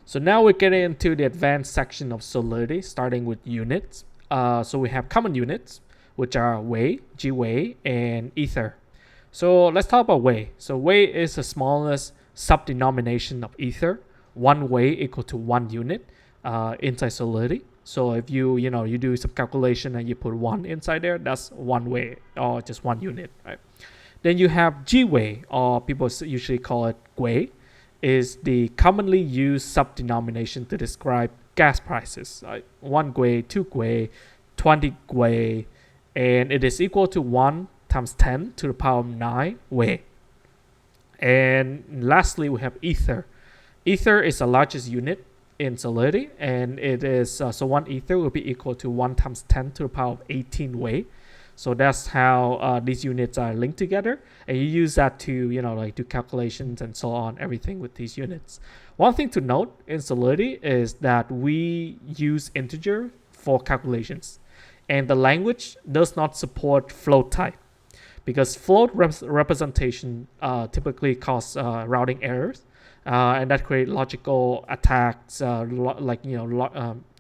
So now we're getting into the advanced section of Solidity, starting with units. So we have common units, which are Wei, Gwei, and Ether. So let's talk about Wei. So Wei is the smallest subdenomination of Ether. 1 Wei equal to 1 unit inside Solidity. So if you do some calculation and you put 1 inside there, that's 1 Wei, or just 1 unit, right? Then you have Gwei, or people usually call it Gwei, is the commonly used subdenomination to describe gas prices. Right? 1 Gwei, 2 Gwei, 20 Gwei, and it is equal to 1 times 10 to the power of 9 Wei. And lastly, we have Ether. Ether is the largest unit in Solidity, and it is so 1 Ether will be equal to 1 times 10 to the power of 18 Wei. So that's how these units are linked together, and you use that to do calculations and so on, everything with these units. One thing to note in Solidity is that we use integer for calculations, and the language does not support float type, because float representation typically cause routing errors, and that create logical attacks,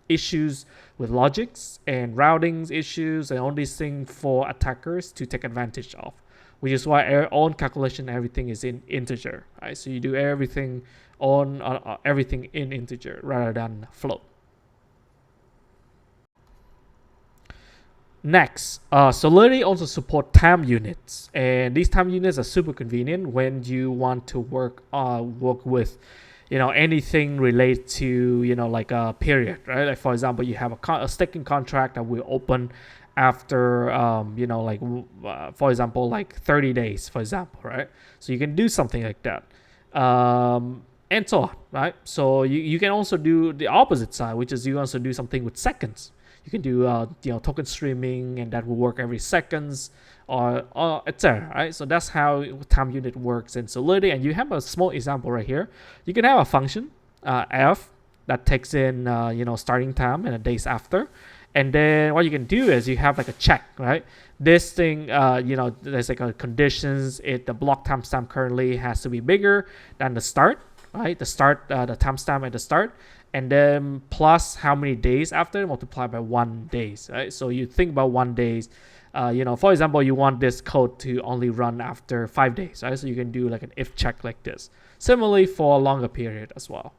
issues with logics and routings issues and all these things for attackers to take advantage of, which is why our own calculation, everything is in integer, right? So you do everything on everything in integer rather than float. Next, Solidity also support time units, and these time units are super convenient when you want to work with anything related to like a period, right? Like for example, you have a staking contract that will open after for example, like 30 days, for example, right? So you can do something like that, and so on, right? So you can also do the opposite side, which is you also do something with seconds. You can do token streaming, and that will work every seconds, or etc. Right? So that's how time unit works in Solidity. And you have a small example right here. You can have a function f that takes in starting time and the days after, and then what you can do is you have like a check, right? This thing there's like a conditions. The block timestamp currently has to be bigger than the start, right? The timestamp at the start, and then plus how many days after, multiplied by 1 days, right? So you think about 1 days. For example, you want this code to only run after 5 days, right? So you can do like an if check like this. Similarly for a longer period as well.